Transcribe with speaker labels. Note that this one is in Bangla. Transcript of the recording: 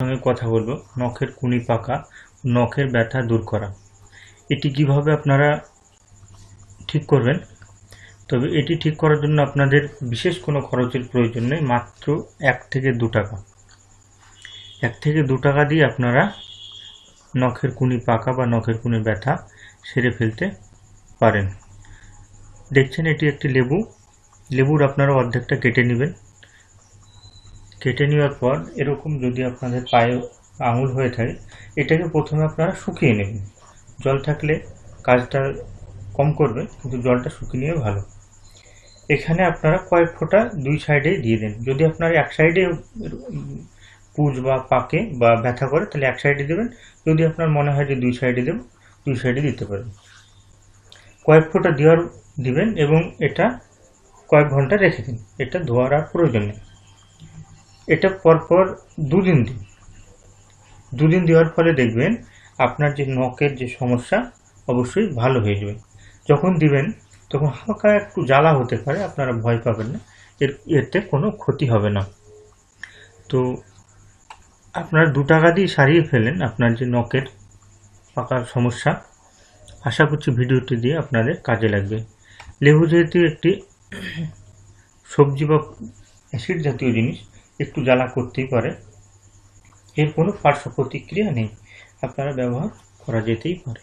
Speaker 1: সঙ্গে কথা বলবো নখের কুনি পাকা, নখের ব্যথা দূর করা। এটি কিভাবে আপনারা ঠিক করবেন? তবে এটি ঠিক করার জন্য আপনাদের বিশেষ কোনো খরচের প্রয়োজন নেই, মাত্র 1 থেকে 2 টাকা। 1 থেকে 2 টাকা দিয়ে আপনারা নখের কুনি পাকা বা নখের কুনি ব্যথা সেরে ফেলতে পারেন। দেখছেন এটি একটি লেবু। লেবুর আপনারা অর্ধেকটা কেটে নেবেন। কেটে নেওয়ার পর এরকম যদি আপনাদের পায়ে আঙুল হয়ে থাকে, এটাকে প্রথমে আপনারা শুকিয়ে নেবেন। জল থাকলে কাজটা কম করবে, কিন্তু জলটা শুকিয়ে নিয়ে ভালো। এখানে আপনারা কয়েক ফোঁটা 2 সাইডেই দিয়ে দেন। যদি আপনার এক সাইডে পুজ বা পাকে বা ব্যথা করে তাহলে এক সাইডে দেবেন। যদি আপনার মনে হয় যে 2 সাইডে দেব, 2 সাইডে দিতে পারেন। কয়েক ফোঁটা দিবেন এবং এটা কয়েক ঘন্টা রেখে দিন। এটা ধোয়ার আর প্রয়োজন নেই। এটা পরপর 2 দিন দিন। 2 দিন দেওয়ার ফলে দেখবেন আপনার যে নখের যে সমস্যা অবশ্যই ভালো হয়ে যাবে। যখন দিবেন তখন হালকা একটু জ্বালা হতে পারে, আপনারা ভয় পাবেন না, এতে কোনো ক্ষতি হবে না। তো আপনারা 2 টাকা দিয়ে সারিয়ে ফেলেন আপনার যে নখের পাকার সমস্যা। আশা করছি ভিডিওটি দিয়ে আপনাদের কাজে লাগবে। লেবু যেহেতু একটি সবজি বা অ্যাসিড জাতীয় জিনিস, একটু জ্বালা করতেই পারে, এর কোনো পার্শ্ব প্রতিক্রিয়া নেই, আপনারা ব্যবহার করা যেতেই পারে।